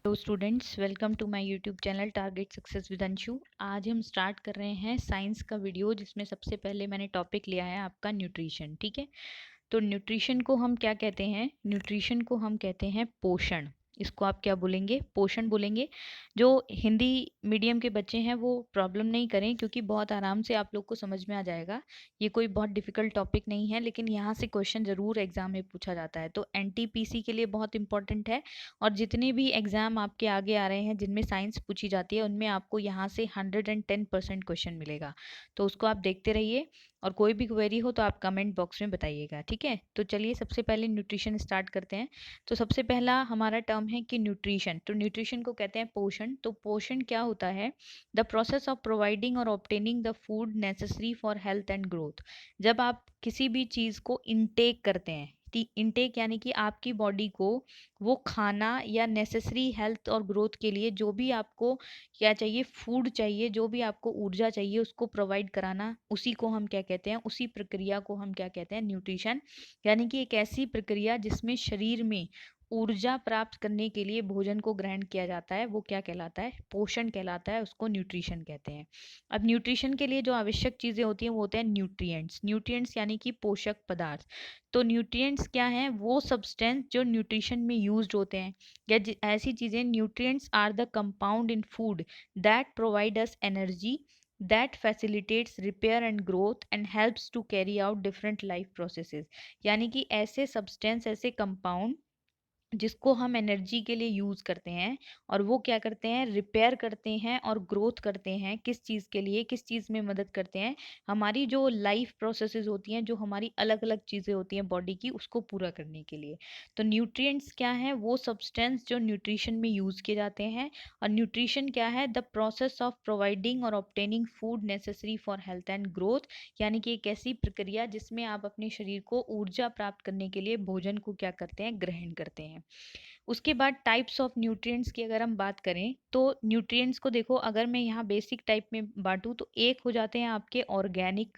Hello students, welcome to my YouTube channel target success with Anshu. आज हम start कर रहे हैं साइंस का वीडियो, जिसमें सबसे पहले मैंने टॉपिक लिया है आपका न्यूट्रिशन। ठीक है, तो न्यूट्रिशन को हम क्या कहते हैं? न्यूट्रिशन को हम कहते हैं पोषण। इसको आप क्या बोलेंगे? पोषण बोलेंगे। जो हिंदी मीडियम के बच्चे हैं वो प्रॉब्लम नहीं करें, क्योंकि बहुत आराम से आप लोग को समझ में आ जाएगा। ये कोई बहुत डिफिकल्ट टॉपिक नहीं है, लेकिन यहाँ से क्वेश्चन ज़रूर एग्जाम में पूछा जाता है, तो एनटीपीसी के लिए बहुत इंपॉर्टेंट है। और जितने भी एग्जाम आपके आगे आ रहे हैं जिनमें साइंस पूछी जाती है, उनमें आपको यहाँ से 110% क्वेश्चन मिलेगा। तो उसको आप देखते रहिए, और कोई भी क्वेरी हो तो आप कमेंट बॉक्स में बताइएगा। ठीक है, तो चलिए सबसे पहले न्यूट्रिशन स्टार्ट करते हैं। तो सबसे पहला हमारा टर्म है कि न्यूट्रिशन। तो न्यूट्रिशन को कहते हैं पोषण। तो पोषण क्या होता है? द प्रोसेस ऑफ प्रोवाइडिंग और obtaining the food necessary for health and growth. जब आप किसी भी चीज़ को इनटेक करते हैं, इनटेक यानी कि आपकी बॉडी को वो खाना या नेसेसरी हेल्थ और ग्रोथ के लिए जो भी आपको क्या चाहिए, फूड चाहिए, जो भी आपको ऊर्जा चाहिए, उसको प्रोवाइड कराना, उसी को हम क्या कहते हैं? उसी प्रक्रिया को हम क्या कहते हैं? न्यूट्रिशन। यानी कि एक ऐसी प्रक्रिया जिसमें शरीर में ऊर्जा प्राप्त करने के लिए भोजन को ग्रहण किया जाता है, वो क्या कहलाता है? पोषण कहलाता है, उसको न्यूट्रिशन कहते हैं। अब न्यूट्रिशन के लिए जो आवश्यक चीज़ें होती हैं वो होते हैं न्यूट्रिएंट्स। न्यूट्रिएंट्स यानी कि पोषक पदार्थ। तो न्यूट्रिएंट्स क्या हैं? वो सब्सटेंस जो न्यूट्रिशन में यूज्ड होते हैं, या ऐसी चीज़ें। Nutrients are the compound in food that provide us energy, that facilitates repair and growth and helps to carry out different life processes। यानी कि ऐसे सब्सटेंस, ऐसे कंपाउंड जिसको हम एनर्जी के लिए यूज करते हैं, और वो क्या करते हैं? रिपेयर करते हैं और ग्रोथ करते हैं। किस चीज के लिए? किस चीज में मदद करते हैं? हमारी जो लाइफ प्रोसेसेस होती हैं, जो हमारी अलग अलग चीजें होती हैं बॉडी की, उसको पूरा करने के लिए। तो न्यूट्रिएंट्स क्या है? वो सब्सटेंस जो न्यूट्रिशन में यूज किए जाते हैं। और न्यूट्रिशन क्या है? द प्रोसेस ऑफ प्रोवाइडिंग और obtaining food necessary for health and growth. यानी कि एक ऐसी प्रक्रिया जिसमें आप अपने शरीर को ऊर्जा प्राप्त करने के लिए भोजन को क्या करते हैं? ग्रहण करते हैं। उसके बाद टाइप्स ऑफ न्यूट्रिएंट्स की अगर हम बात करें, तो न्यूट्रिएंट्स को देखो, अगर मैं यहाँ बेसिक टाइप में बांटूं तो एक हो जाते हैं आपके ऑर्गेनिक।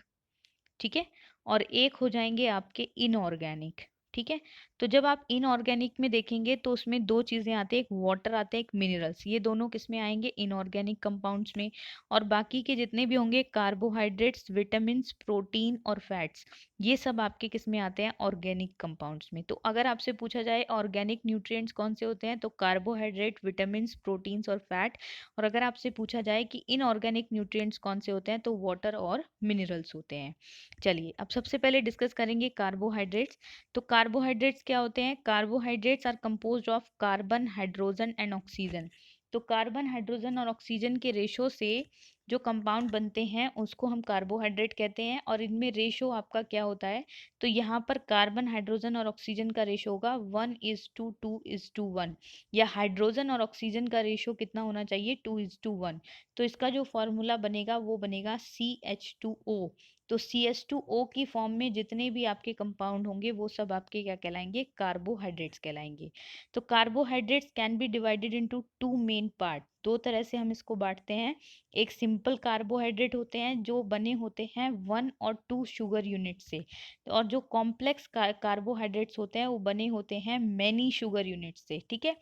ठीक है, और एक हो जाएंगे आपके इनऑर्गेनिक। ठीक है, तो जब आप इनऑर्गेनिक में देखेंगे तो उसमें दो चीजें आती है, एक वाटर आते हैं, एक मिनरल्स। ये दोनों किस में आएंगे? इनऑर्गेनिक कंपाउंड्स में। और बाकी के जितने भी होंगे, कार्बोहाइड्रेट्स, विटामिन, प्रोटीन और फैट्स, ये सब आपके किस में आते हैं? ऑर्गेनिक कंपाउंड्स में। तो अगर आपसे पूछा जाए ऑर्गेनिक न्यूट्रिएंट्स कौन से होते हैं, तो कार्बोहाइड्रेट, विटामिन, प्रोटीन्स और फैट। और अगर आपसे पूछा जाए कि इनऑर्गेनिक न्यूट्रिएंट्स कौन से होते हैं, तो वाटर और मिनरल्स होते हैं। चलिए, अब सबसे पहले डिस्कस करेंगे कार्बोहाइड्रेट्स। तो कार्बोहाइड्रेट्स क्या होते हैं? Carbohydrates are composed of carbon, hydrogen and oxygen. तो कार्बन, हाइड्रोजन और ऑक्सीजन के रेशो से जो कंपाउंड बनते हैं उसको हम कार्बोहाइड्रेट कहते हैं। और इनमें रेशो आपका क्या होता है? तो यहाँ पर कार्बन, हाइड्रोजन और ऑक्सीजन का रेशो होगा 1:2:1। या हाइड्रोजन और ऑक्सीजन का रेशो कितना होना चाहिए? 2:1। तो इसका जो फॉर्मूला बनेगा वो बनेगा CH2O। तो CH2O की फॉर्म में जितने भी आपके कंपाउंड होंगे वो सब आपके क्या कहलाएंगे? कार्बोहाइड्रेट्स कहलाएंगे। तो carbohydrates can be divided into two main part. दो तरह से हम इसको बांटते हैं। एक सिंपल कार्बोहाइड्रेट होते हैं जो बने होते हैं 1 और 2 शुगर यूनिट से। और जो कॉम्प्लेक्स कार्बोहाइड्रेट्स होते हैं वो बने होते हैं मैनी शुगर यूनिट से। ठीक है,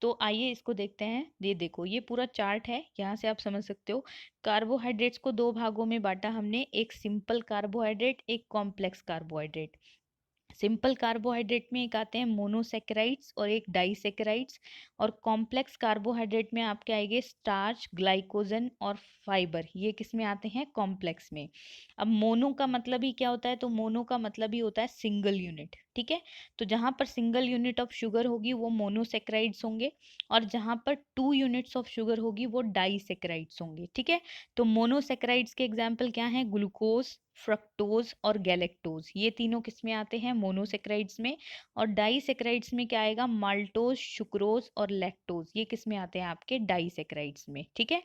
तो आइए इसको देखते हैं। ये देखो, ये पूरा चार्ट है, यहाँ से आप समझ सकते हो। कार्बोहाइड्रेट्स को दो भागों में बांटा हमने, एक सिंपल कार्बोहाइड्रेट, एक कॉम्प्लेक्स कार्बोहाइड्रेट। सिंपल कार्बोहाइड्रेट में एक आते हैं मोनोसेकेराइड्स और एक डाइसेकेराइड्स। और कॉम्प्लेक्स कार्बोहाइड्रेट में आपके आएंगे स्टार्च, ग्लाइकोजन और फाइबर। ये किस में आते हैं? कॉम्प्लेक्स में। अब मोनो का मतलब ही क्या होता है? तो मोनो का मतलब ही होता है सिंगल यूनिट। ठीक है, तो जहां पर सिंगल यूनिट ऑफ शुगर होगी वो मोनोसेकेराइड्स होंगे, और जहां पर 2 यूनिट्स ऑफ शुगर होगी वो डाइसेकेराइड्स होंगे। ठीक है, तो मोनोसेकेराइड्स के एग्जाम्पल क्या हैं? ग्लूकोज, फ्रक्टोज और गैलेक्टोज। ये तीनों किस में आते हैं? मोनोसेक्राइड्स में। और डाइसेक्राइड्स में क्या आएगा? माल्टोज, सुक्रोज और लैक्टोज। ये किस में आते हैं? आपके डाइसेक्राइड्स में। ठीक है,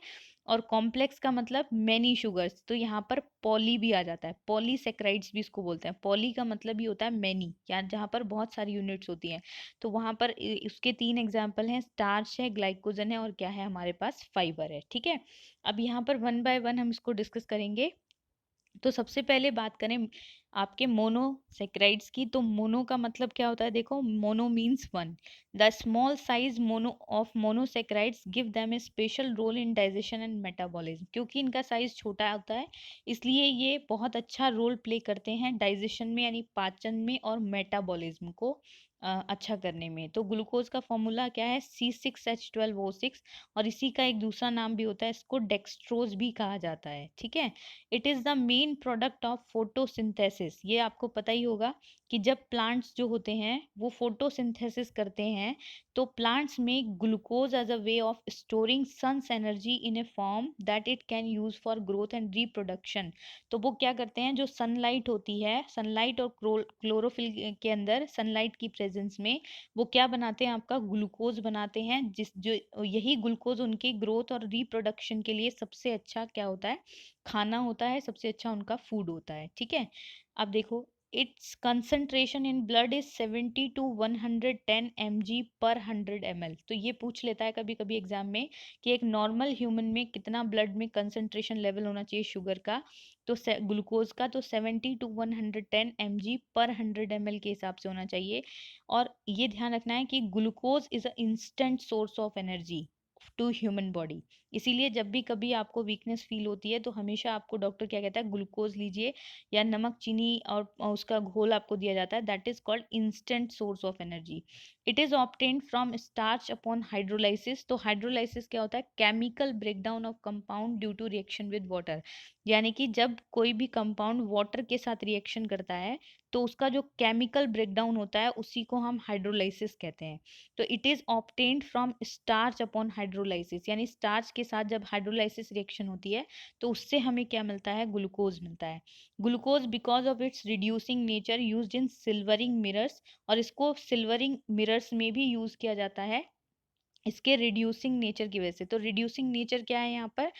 और कॉम्प्लेक्स का मतलब मैनी शुगर्स, तो यहाँ पर पॉली भी आ जाता है, पॉलीसेक्राइड्स भी इसको बोलते हैं। पॉली का मतलब ही होता है मैनी, या जहाँ पर बहुत सारी यूनिट्स होती हैं। तो वहाँ पर उसके 3 एग्जाम्पल हैं, स्टार्च है, ग्लाइकोजन है, और क्या है हमारे पास? फाइबर है। ठीक है, अब यहाँ पर 1 बाय 1 हम इसको डिस्कस करेंगे। तो सबसे पहले बात करें आपके मोनोसेक्राइड्स की, तो मोनो का मतलब क्या होता है, देखो mono means one. The small size mono of monosaccharides give them a special role in digestion and metabolism. क्योंकि इनका साइज छोटा होता है इसलिए ये बहुत अच्छा रोल प्ले करते हैं डाइजेशन में यानी पाचन में और मेटाबॉलिज्म को अच्छा करने में। तो ग्लूकोज का फॉर्मूला क्या है, C6H12O6, और इसी का एक दूसरा नाम भी होता है, इसको डेक्सट्रोज भी कहा जाता है, ठीक है। It is the main product of photosynthesis. ये आपको पता ही होगा कि जब प्लांट्स जो होते हैं वो फोटोसिंथेसिस करते हैं तो प्लांट्स में glucose as a way of storing sun's energy in a form that it can use for growth and reproduction. तो वो क्या करते हैं, जो सनलाइट होती है, सनलाइट और क्लोरोफिल के अंदर सनलाइट की प्रेजेंस में वो क्या बनाते हैं, आपका ग्लूकोज बनाते हैं, जिस जो यही ग्लूकोज उनके ग्रोथ और रिप्रोडक्शन के लिए सबसे अच्छा क्या होता है, खाना होता है, सबसे अच्छा उनका फूड होता है, ठीक है। अब देखो it's concentration in blood is 70 to 110 mg पर 100 ml। तो ये पूछ लेता है कभी कभी एग्जाम में कि एक नॉर्मल ह्यूमन में कितना ब्लड में कंसंट्रेशन लेवल होना चाहिए शुगर का, तो ग्लूकोज का तो 70 to 110 mg पर 100 ml के हिसाब से होना चाहिए। और ये ध्यान रखना है कि glucose is a instant source of energy to human body. इसीलिए जब भी कभी आपको वीकनेस फील होती है तो हमेशा आपको डॉक्टर क्या कहता है, ग्लूकोज लीजिए, या नमक चीनी और उसका घोल आपको दिया जाता है, that is called instant source of energy. It is obtained from starch upon hydrolysis. तो हाइड्रोलाइसिस क्या होता है, chemical breakdown of compound due to reaction with water. यानी कि जब कोई भी कंपाउंड वाटर के साथ रिएक्शन करता है तो उसका जो केमिकल ब्रेकडाउन होता है उसी को हम हाइड्रोलाइसिस कहते हैं। तो it is obtained from starch upon hydrolysis, यानी स्टार्च के साथ जब हाइड्रोलाइसिस रिएक्शन होती है तो उससे हमें क्या मिलता है, ग्लूकोज मिलता है। Glucose because of its reducing nature used in silvering mirrors, और इसको सिल्वरिंग मिरर्स में भी यूज किया जाता है इसके रिड्यूसिंग नेचर की वजह से। तो रिड्यूसिंग नेचर क्या है यहाँ पर,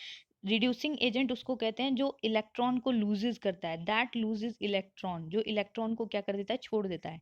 रिड्यूसिंग एजेंट उसको कहते हैं जो इलेक्ट्रॉन को लूजेस करता है, दैट लूजेस इलेक्ट्रॉन, जो इलेक्ट्रॉन को क्या कर देता है, छोड़ देता है।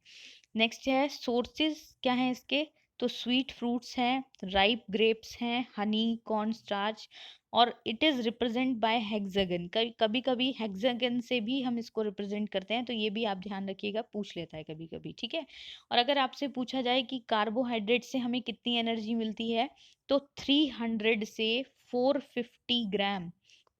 नेक्स्ट है सोर्सेज क्या है इसके, तो स्वीट फ्रूट्स हैं, राइप ग्रेप्स हैं, हनी, कॉर्न स्टार्च, और it is represent by hexagon. कभी कभी हेक्सागन से भी हम इसको रिप्रेजेंट करते हैं, तो ये भी आप ध्यान रखिएगा, पूछ लेता है कभी कभी, ठीक है। और अगर आपसे पूछा जाए कि कार्बोहाइड्रेट से हमें कितनी एनर्जी मिलती है, तो 300 से 450 ग्राम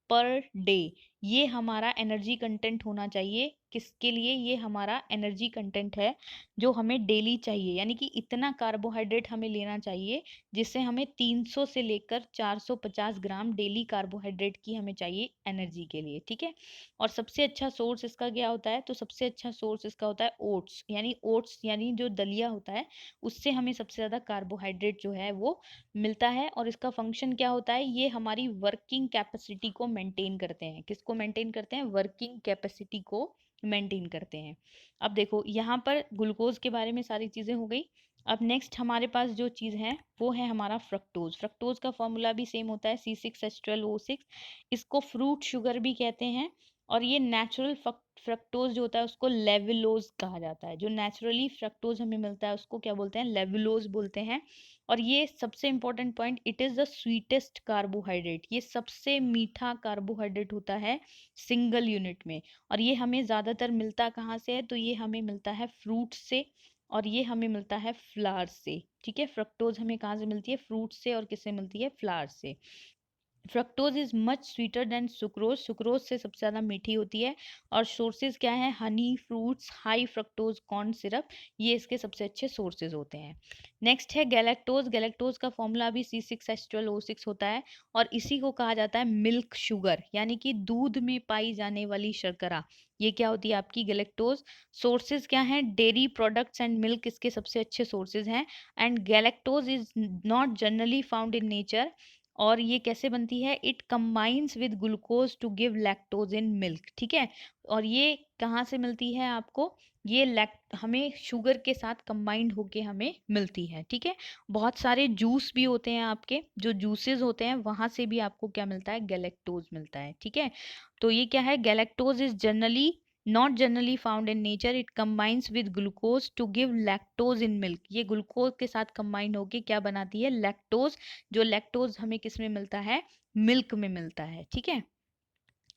पर डे, ये हमारा एनर्जी कंटेंट होना चाहिए। किसके लिए, ये हमारा एनर्जी कंटेंट है जो हमें डेली चाहिए, यानी कि इतना कार्बोहाइड्रेट हमें लेना चाहिए जिससे हमें 300 से लेकर 450 ग्राम डेली कार्बोहाइड्रेट की हमें चाहिए एनर्जी के लिए, ठीक है। और सबसे अच्छा सोर्स इसका क्या होता है, तो सबसे अच्छा सोर्स इसका होता है ओट्स, यानी ओट्स यानी जो दलिया होता है उससे हमें सबसे ज़्यादा कार्बोहाइड्रेट जो है वो मिलता है। और इसका फंक्शन क्या होता है, ये हमारी वर्किंग कैपेसिटी को मेंटेन करते हैं, किसको मेंटेन करते हैं, वर्किंग कैपेसिटी को मेंटेन करते हैं। अब देखो यहाँ पर ग्लूकोज के बारे में सारी चीज़ें हो गई। अब नेक्स्ट हमारे पास जो चीज़ है वो है हमारा फ्रक्टोज। फ्रक्टोज का फॉर्मूला भी सेम होता है, C6H12O6। इसको फ्रूट शुगर भी कहते हैं, और ये नेचुरल फ्रक्टोज जो होता है उसको लेवुलोज कहा जाता है। जो नेचुरली फ्रक्टोज हमें मिलता है उसको क्या बोलते हैं, लेवुलोज बोलते हैं। और ये सबसे important point, it is the sweetest carbohydrate, ये सबसे मीठा कार्बोहाइड्रेट होता है सिंगल यूनिट में। और ये हमें ज़्यादातर मिलता कहाँ से है, तो ये हमें मिलता है फ्रूट से, और ये हमें मिलता है फ्लावर से, ठीक है। फ्रक्टोज हमें कहाँ से मिलती है, फ्रूट से, और किससे मिलती है, फ्लावर से। Fructose is much sweeter than sucrose, sucrose से सबसे ज़्यादा मीठी होती है। और सोर्सेज क्या है, Honey, fruits, high fructose corn syrup, ये इसके सबसे अच्छे सोर्सेज होते हैं। नेक्स्ट है गैलेक्टोज। गैलेक्टोज का फॉर्मूला भी C6H12O6 होता है, और इसी को कहा जाता है मिल्क शुगर, यानी कि दूध में पाई जाने वाली शर्करा, ये क्या होती है आपकी गैलेक्टोज। सोर्सेज क्या हैं, डेयरी प्रोडक्ट्स एंड मिल्क इसके सबसे अच्छे सोर्सेज हैं। And galactose is not generally found in nature. और ये कैसे बनती है, it combines with glucose to give lactose in milk, ठीक है। और ये कहाँ से मिलती है आपको, ये हमें शुगर के साथ कंबाइंड होके हमें मिलती है, ठीक है। बहुत सारे जूस भी होते हैं आपके, जो जूसेस होते हैं वहां से भी आपको क्या मिलता है, गैलेक्टोज मिलता है, ठीक है। तो ये क्या है, galactose is generally not generally found in nature, it combines with glucose to give lactose in milk. ये ग्लूकोज के साथ कंबाइंड होके क्या बनाती है, लैक्टोज, जो लैक्टोज हमें किस में मिलता है, मिल्क में मिलता है, ठीक है।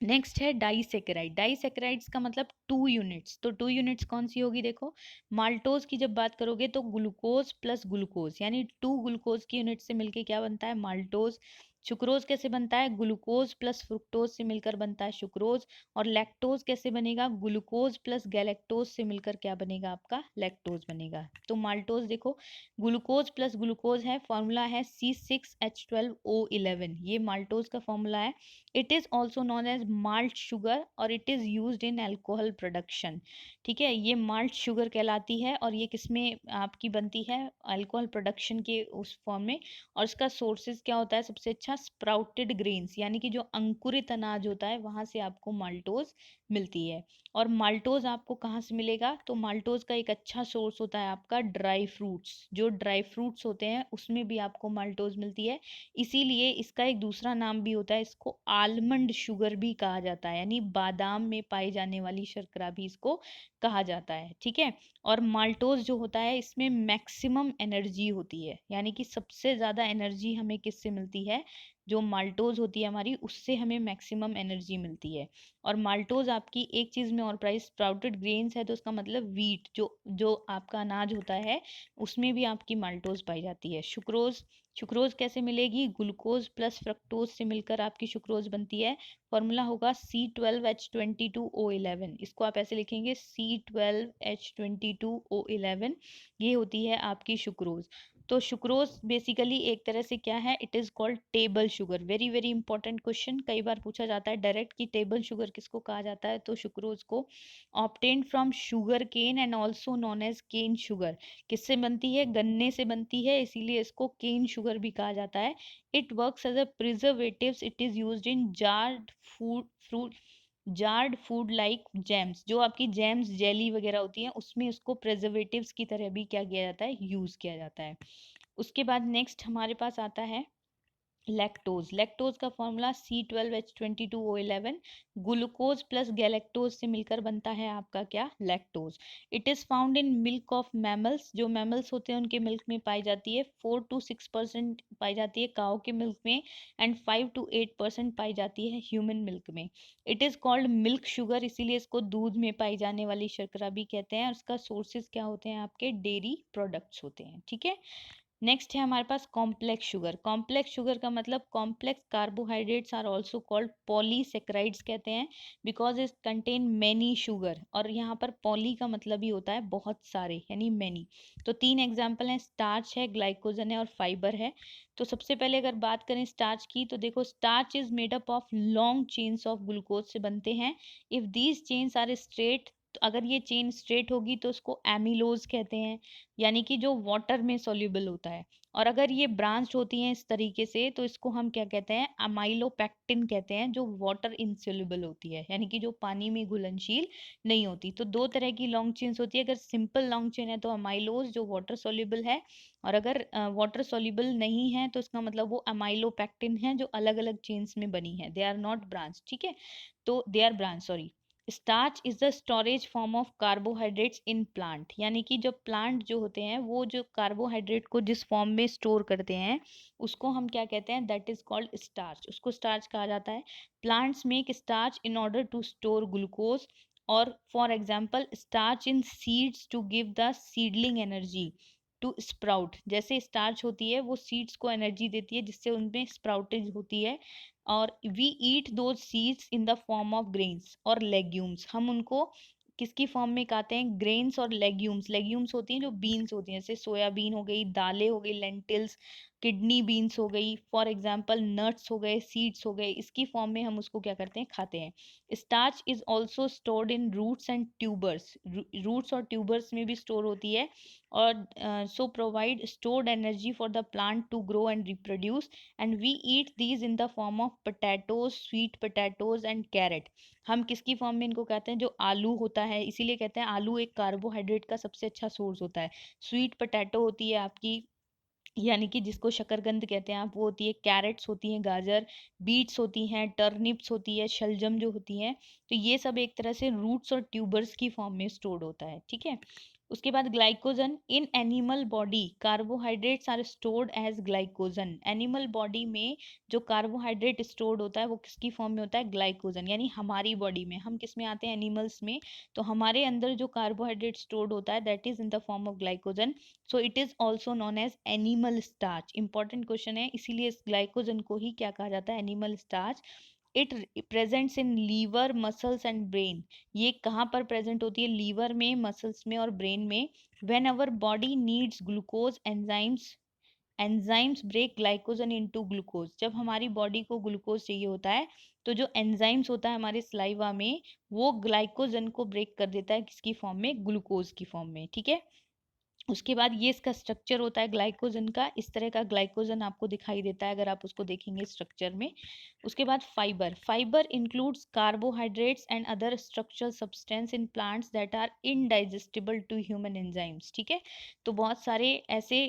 नेक्स्ट है डाइसेकेराइड। डाइसेकेराइड्स का मतलब 2 यूनिट्स। तो 2 यूनिट्स कौन सी होगी? देखो, माल्टोज की जब बात करोगे तो ग्लूकोज प्लस ग्लूकोज, यानी 2 ग्लूकोज की यूनिट से मिलके क्या बनता है? माल्टोज। सुक्रोज कैसे बनता है? ग्लूकोज प्लस फ्रुक्टोज से मिलकर बनता है सुक्रोज। और लैक्टोज कैसे बनेगा? ग्लूकोज प्लस गैलेक्टोज से मिलकर क्या बनेगा? आपका लैक्टोज बनेगा। तो माल्टोज देखो, ग्लूकोज प्लस ग्लूकोज है, फॉर्मूला है C6H12O11, ये माल्टोज का फॉर्मूला है। It is also known as malt sugar और it is used in alcohol production. ठीक है, ये माल्ट शुगर कहलाती है और ये किसमें आपकी बनती है? अल्कोहल प्रोडक्शन के उस फॉर्म में। और इसका सोर्सेज क्या होता है? सबसे अच्छा स्प्राउटेड ग्रेन्स, यानी कि जो अंकुरित अनाज होता है वहां से आपको माल्टोज मिलती है। और माल्टोज आपको कहाँ से मिलेगा? तो माल्टोज का एक अच्छा सोर्स होता है आपका ड्राई फ्रूट्स। जो ड्राई फ्रूट्स होते हैं उसमें भी आपको माल्टोज मिलती है। इसीलिए इसका एक दूसरा नाम भी होता है, इसको आलमंड शुगर भी कहा जाता है, यानी बादाम में पाई जाने वाली शर्करा भी इसको कहा जाता है। ठीक है, और माल्टोज जो होता है इसमें मैक्सिमम एनर्जी होती है, यानी कि सबसे ज्यादा एनर्जी हमें किससे मिलती है? जो माल्टोज होती है हमारी, उससे हमें मैक्सिमम एनर्जी मिलती है। और माल्टोज आपकी एक चीज में और प्राइस, स्प्राउटेड ग्रेन्स है तो उसका मतलब वीट, जो जो आपका अनाज होता है उसमें भी आपकी माल्टोज पाई जाती है। सुक्रोज, सुक्रोज कैसे मिलेगी? ग्लूकोज प्लस फ्रक्टोज से मिलकर आपकी सुक्रोज बनती है। फॉर्मूला होगा C12H22O11, इसको आप ऐसे लिखेंगे C12H22O11, ये होती है आपकी सुक्रोज। तो सुक्रोज बेसिकली एक तरह से क्या है? It is called table sugar. Very very important question, कई बार पूछा जाता है डायरेक्ट कि टेबल शुगर किसको कहा जाता है? तो सुक्रोज को। Obtained from sugar cane and also known as cane sugar, किससे बनती है? गन्ने से बनती है, इसीलिए इसको केन शुगर भी कहा जाता है। It works as a preservatives, it is used in jarred food fruit, jarred food like jams, जो आपकी जैम्स जेली वगैरह होती है उसमें उसको प्रिजर्वेटिव्स की तरह भी क्या किया जाता है? यूज किया जाता है। उसके बाद नेक्स्ट हमारे पास आता है लैक्टोज। लैक्टोज का formula C12H22O11, glucose plus galactose से मिलकर बनता है आपका क्या? Lactose. It is found in milk of mammals, जो मैमल्स होते हैं उनके मिल्क में पाई जाती है। 4 to 6% पाई जाती है काऊ के मिल्क में, एंड 5 to 8% पाई जाती है ह्यूमन मिल्क में। It is called milk sugar, इसीलिए इसको दूध में पाई जाने वाली शर्करा भी कहते हैं। और उसका सोर्सेज क्या होते हैं? आपके डेयरी प्रोडक्ट्स होते हैं। ठीक है, नेक्स्ट है हमारे पास कॉम्प्लेक्स शुगर। कॉम्प्लेक्स शुगर का मतलब complex carbohydrates are also called polysaccharides कहते हैं, because it contain many sugar. और यहाँ पर पॉली का मतलब ही होता है बहुत सारे, यानी मैनी। तो 3 एग्जाम्पल हैं, स्टार्च है, ग्लाइकोजन है और फाइबर है। तो सबसे पहले अगर बात करें स्टार्च की, तो देखो starch is made up of long chains of glucose से बनते हैं। If these chains are straight, तो अगर ये चेन स्ट्रेट होगी तो उसको एमिलोज कहते हैं, यानी कि जो वाटर में सोल्यूबल होता है। और अगर ये ब्रांच होती हैं इस तरीके से तो इसको हम क्या कहते हैं? अमाइलोपेक्टिन कहते हैं, जो वाटर इनसोल्यूबल होती है, यानी कि जो पानी में घुलनशील नहीं होती। तो दो तरह की लॉन्ग चेन्स होती है, अगर सिंपल लॉन्ग चेन है तो अमाइलोज जो वाटर सोल्यूबल है, और अगर वाटर सोल्यूबल नहीं है तो इसका मतलब वो अमाइलोपेक्टिन है जो अलग अलग चेन्स में बनी है, दे आर नॉट ब्रांच। ठीक है, तो they are branch, sorry. Starch is the storage form of carbohydrates in plant, यानी कि जब प्लांट जो होते हैं वो जो कार्बोहाइड्रेट को जिस फॉर्म में स्टोर करते हैं उसको हम क्या कहते हैं? दैट इज कॉल्ड स्टार्च, उसको स्टार्च कहा जाता है। Plants make starch in order to store glucose, और for example starch in seeds to give the seedling energy to sprout. जैसे स्टार्च होती है वो सीड्स को एनर्जी देती है जिससे उनमें स्प्राउटेज होती है। और we eat those seeds in the form of grains और लेग्यूम्स, हम उनको किसकी फॉर्म में खाते हैं? ग्रेन्स और लेग्यूम्स। लेग्यूम्स होती हैं जो बीन्स होती हैं, जैसे सोयाबीन हो गई, दालें हो गई, लेंटिल्स, किडनी बीन्स हो गई, फॉर एग्जाम्पल नट्स हो गए, सीड्स हो गए, इसकी फॉर्म में हम उसको क्या करते हैं? खाते हैं। Starch is also stored in roots and tubers, roots और ट्यूबर्स में भी स्टोर होती है। और so provide stored energy for the plant to grow and reproduce, and we eat these in the form of potatoes, sweet potatoes and carrot. हम किसकी form में इनको कहते हैं? जो आलू होता है, इसीलिए कहते हैं आलू एक कार्बोहाइड्रेट का सबसे अच्छा सोर्स होता है। स्वीट पोटैटो होती है आपकी, यानी कि जिसको शकरकंद कहते हैं आप, वो होती है। कैरेट्स होती हैं, गाजर, बीट्स होती हैं, टर्निप्स होती है, शलजम जो होती है। तो ये सब एक तरह से रूट्स और ट्यूबर्स की फॉर्म में स्टोर्ड होता है। ठीक है, उसके बाद glycogen in animal body carbohydrates are stored as glycogen. Animal body में जो कार्बोहाइड्रेट स्टोर्ड होता है वो किसकी फॉर्म में होता है? ग्लाइकोजन। यानी हमारी बॉडी में, हम किस में आते हैं? एनिमल्स में। तो हमारे अंदर जो कार्बोहाइड्रेट स्टोर्ड होता है that is in the form of glycogen. So it is also known as animal starch. Important question है, इसीलिए इस ग्लाइकोजन को ही क्या कहा जाता है? Animal starch. It presents in liver muscles and brain. ये कहाँ पर प्रेजेंट होती है? लीवर में, मसल्स में और ब्रेन में। When our body needs glucose enzymes, enzymes break glycogen into glucose. जब हमारी बॉडी को ग्लूकोज चाहिए होता है तो जो एंजाइम्स होता है हमारे सलाइवा में वो ग्लाइकोजन को ब्रेक कर देता है, किसकी फॉर्म में? ग्लूकोज की फॉर्म में। ठीक है, उसके बाद ये इसका स्ट्रक्चर होता है ग्लाइकोजन का। इस तरह का ग्लाइकोजन आपको दिखाई देता है अगर आप उसको देखेंगे स्ट्रक्चर में। उसके बाद fibre, fibre includes carbohydrates and other structural substance in plants that are indigestible to human enzymes. ठीक है, तो बहुत सारे ऐसे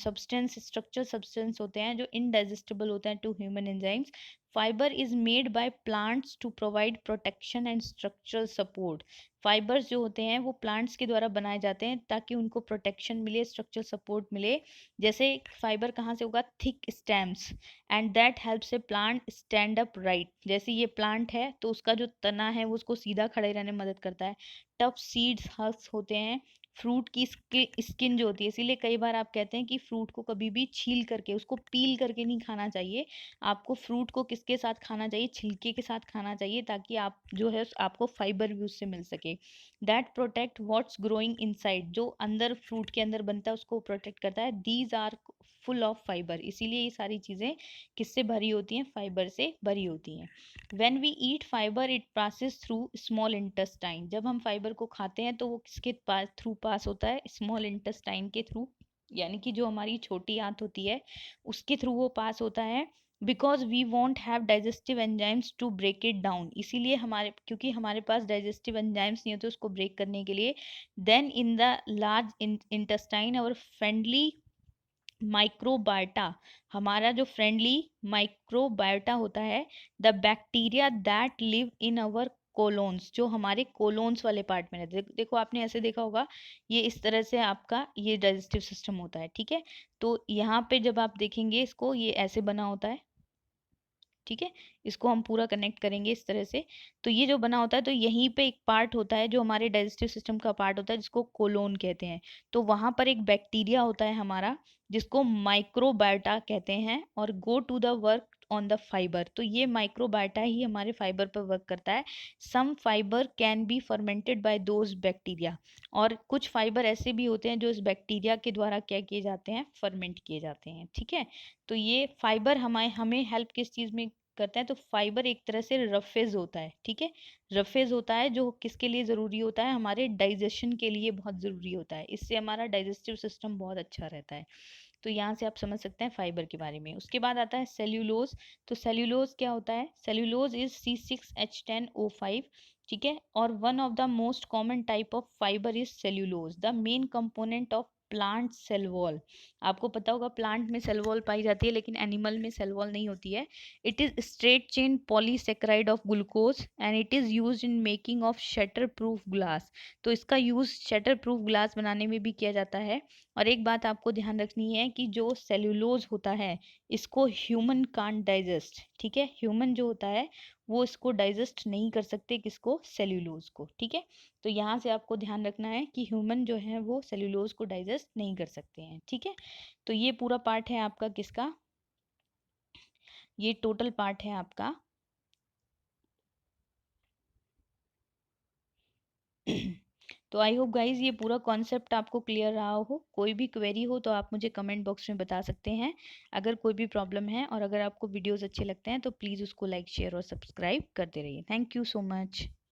सब्सटेंस, स्ट्रक्चरल सब्सटेंस होते हैं जो इनडाइजेस्टिबल होते हैं to human enzymes. Fibre is made by plants to provide protection and structural support. Fibres जो होते हैं वो प्लांट्स के द्वारा बनाए जाते हैं ताकि उनको प्रोटेक्शन मिले, स्ट्रक्चरल सपोर्ट मिले। जैसे फाइबर कहाँ से होगा? Thick stems, and that helps A plant stand up right. जैसे ये प्लांट है तो उसका जो तना है वो उसको सीधा खड़े रहने में मदद करता है। टफ सीड्स हस्क होते हैं। फ्रूट की स्किन जो होती है, इसीलिए कई बार आप कहते हैं कि फ्रूट को कभी भी छील करके, उसको पील करके नहीं खाना चाहिए। आपको फ्रूट को किसके साथ खाना चाहिए? छिलके के साथ खाना चाहिए, ताकि आप जो है आपको फाइबर भी उससे मिल सके। That protect what's growing inside, जो अंदर फ्रूट के अंदर बनता है उसको प्रोटेक्ट करता है। These are full of fibre. इसीलिए ये सारी चीज़ें किससे भरी होती हैं? फाइबर से भरी होती हैं। When we eat fibre it passes through small intestine. जब हम फाइबर को खाते हैं तो वो किसके पास थ्रू पास होता है? स्मॉल इंटेस्टाइन के थ्रू, यानी कि जो हमारी छोटी आंत होती है उसके थ्रू वो पास होता है। Because we won't have digestive enzymes to break it down. इसीलिए हमारे, क्योंकि हमारे पास डाइजेस्टिव एंजाइम्स नहीं होते उसको ब्रेक करने के लिए। Then in the large intestine our friendly microbiota, हमारा जो फ्रेंडली माइक्रोबायोटा होता है, the bacteria that live in our colons, जो हमारे कोलोन्स वाले पार्ट में रहते हैं। देखो आपने ऐसे देखा होगा, ये इस तरह से आपका ये डाइजेस्टिव सिस्टम होता है। ठीक है, तो यहाँ पे जब आप देखेंगे इसको, ये ऐसे बना होता है। ठीक है, इसको हम पूरा कनेक्ट करेंगे इस तरह से। तो ये जो बना होता है, तो यहीं पे एक पार्ट होता है जो हमारे डाइजेस्टिव सिस्टम का पार्ट होता है जिसको कोलोन कहते हैं। तो वहां पर एक बैक्टीरिया होता है हमारा जिसको माइक्रोबायोटा कहते हैं, और go to the work on the fibre. तो ये माइक्रोबायोटा ही हमारे फाइबर पर वर्क करता है। Some fibre can be fermented by those bacteria, और कुछ फाइबर ऐसे भी होते हैं जो इस बैक्टीरिया के द्वारा क्या किए जाते हैं? फर्मेंट किए जाते हैं। ठीक है, तो ये फाइबर हमें हमें हेल्प किस चीज़ में करता है? तो फाइबर एक तरह से रफेज होता है। ठीक है, रफेज होता है जो किसके लिए ज़रूरी होता है? हमारे डाइजेशन के लिए बहुत ज़रूरी होता है। इससे हमारा डाइजेस्टिव सिस्टम बहुत अच्छा रहता है। तो यहाँ से आप समझ सकते हैं फाइबर के बारे में। उसके बाद आता है सेल्यूलोज। तो सेल्यूलोज क्या होता है? Cellulose is C6H10O5। ठीक है, और one of the most common type of fibre is cellulose, the main component of plant cell wall. आपको पता होगा प्लांट में सेल वॉल पाई जाती है लेकिन एनिमल में सेल वॉल नहीं होती है। It is straight chain polysaccharide of glucose and it is used in making of shutter proof glass. तो इसका यूज शटर प्रूफ ग्लास बनाने में भी किया जाता है। और एक बात आपको ध्यान रखनी है कि जो सेल्यूलोज होता है इसको ह्यूमन कांट डाइजेस्ट। ठीक है, ह्यूमन जो होता है वो इसको डाइजेस्ट नहीं कर सकते, किसको? सेल्यूलोज को। ठीक है, तो यहाँ से आपको ध्यान रखना है कि ह्यूमन जो है वो सेल्यूलोज को डाइजेस्ट नहीं कर सकते हैं। ठीक है, तो ये पूरा पार्ट है आपका किसका? ये टोटल पार्ट है आपका तो आई होप गाइज ये पूरा कॉन्सेप्ट आपको क्लियर रहा हो। कोई भी क्वेरी हो तो आप मुझे कमेंट बॉक्स में बता सकते हैं अगर कोई भी प्रॉब्लम है। और अगर आपको वीडियोस अच्छे लगते हैं तो प्लीज़ उसको लाइक, शेयर और सब्सक्राइब करते रहिए। Thank you so much.